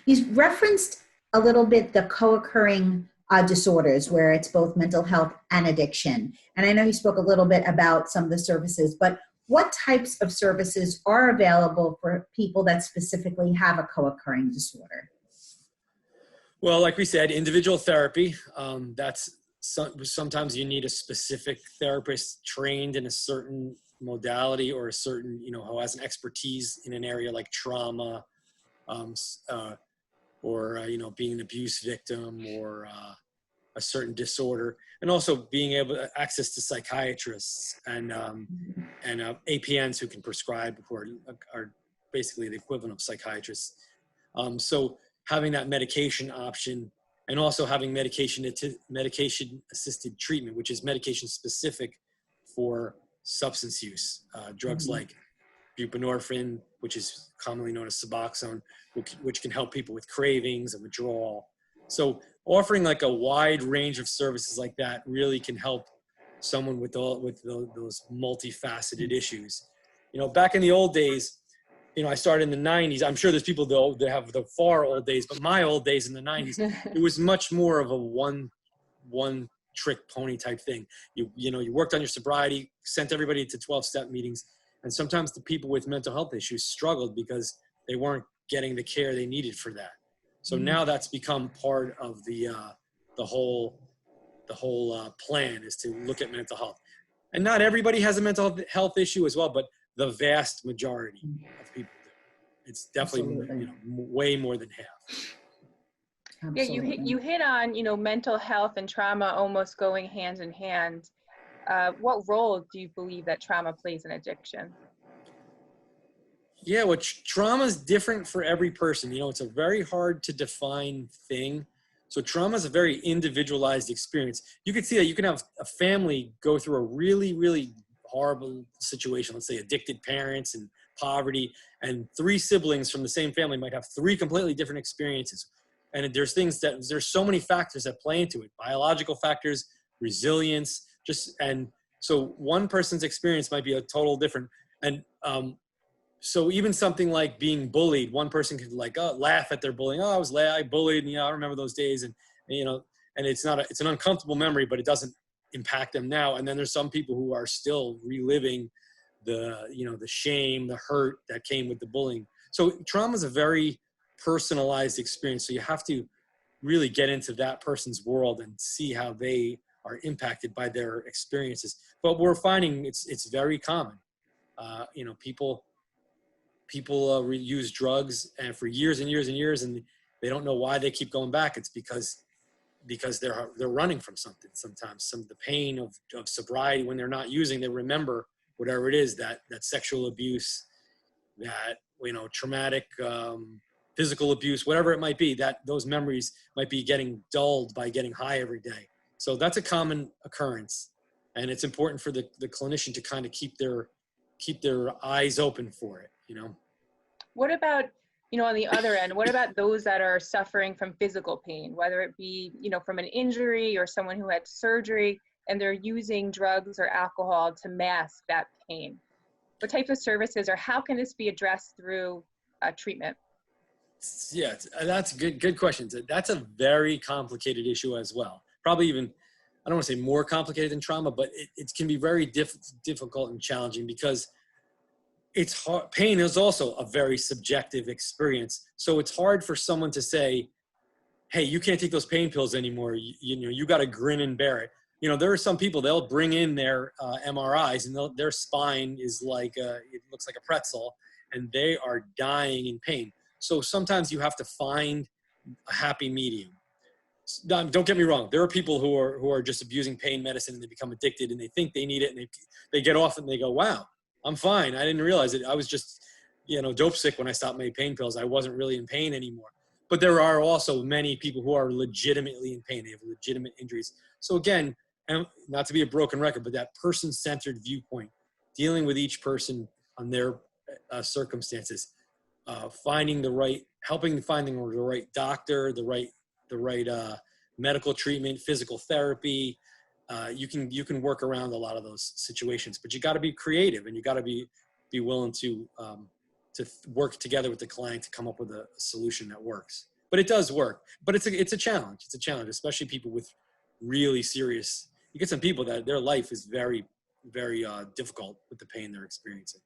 You referenced a little bit the co-occurring disorders where it's both mental health and addiction. And I know you spoke a little bit about some of the services, but what types of services are available for people that specifically have a co-occurring disorder? Well, like we said, individual therapy, sometimes you need a specific therapist trained in a certain modality or a certain, who has an expertise in an area like trauma, um, or being an abuse victim, or a certain disorder, and also being able to access to psychiatrists and APNs who can prescribe, who are basically the equivalent of psychiatrists. So having that medication option, and also having medication assisted treatment, which is medication specific for substance use, drugs like buprenorphine, which is commonly known as Suboxone, which can help people with cravings and withdrawal. So offering like a wide range of services like that really can help someone with those multifaceted issues. Back in the old days, I started in the 90s. I'm sure there's people though that have the far old days, but my old days in the 90s, it was much more of a one trick pony type thing. You worked on your sobriety, sent everybody to 12-step meetings. And sometimes the people with mental health issues struggled because they weren't getting the care they needed for that. So now that's become part of the whole plan, is to look at mental health. And not everybody has a mental health issue as well, but the vast majority of people do. It's definitely way more than half. Absolutely. Yeah, you hit on mental health and trauma almost going hand in hand. What role do you believe that trauma plays in addiction? Yeah, well, trauma is different for every person. It's a very hard to define thing. So trauma is a very individualized experience. You can see that you can have a family go through a really, really horrible situation. Let's say addicted parents and poverty, and 3 siblings from the same family might have 3 completely different experiences. And there's so many factors that play into it: biological factors, resilience, and so one person's experience might be a total different. And so even something like being bullied, one person could laugh at their bullying. Oh, I bullied, and I remember those days, and it's an uncomfortable memory, but it doesn't impact them now. And then there's some people who are still reliving the shame, the hurt that came with the bullying. So trauma is a very personalized experience. So you have to really get into that person's world and see how they are impacted by their experiences. But we're finding it's very common. People use drugs and for years and years and years, and they don't know why they keep going back. It's because they're running from something. Sometimes some of the pain of sobriety, when they're not using, they remember whatever it is, that sexual abuse, that traumatic physical abuse, whatever it might be, that those memories might be getting dulled by getting high every day. So that's a common occurrence, and it's important for the clinician to kind of keep their eyes open for it. What about, on the other end, what about those that are suffering from physical pain, whether it be, from an injury or someone who had surgery, and they're using drugs or alcohol to mask that pain? What types of services, or how can this be addressed through treatment? Yeah, that's good questions. That's a very complicated issue as well. Probably even, I don't want to say more complicated than trauma, but it can be very difficult and challenging because it's hard. Pain is also a very subjective experience. So it's hard for someone to say, hey, you can't take those pain pills anymore. You got to grin and bear it. There are some people, they'll bring in their MRIs and their spine is it looks like a pretzel, and they are dying in pain. So sometimes you have to find a happy medium. Don't get me wrong. There are people who are just abusing pain medicine and they become addicted and they think they need it, and they get off and they go, wow, I'm fine. I didn't realize it. I was just, dope sick when I stopped my pain pills. I wasn't really in pain anymore. But there are also many people who are legitimately in pain. They have legitimate injuries. So again, and not to be a broken record, but that person-centered viewpoint, dealing with each person on their circumstances, finding the right doctor, the right medical treatment, physical therapy. You can work around a lot of those situations, but you got to be creative, and you got to be willing to work together with the client to come up with a solution that works. but it does work. But it's a challenge. It's a challenge, especially people with really serious. You get some people that their life is very, very difficult with the pain they're experiencing.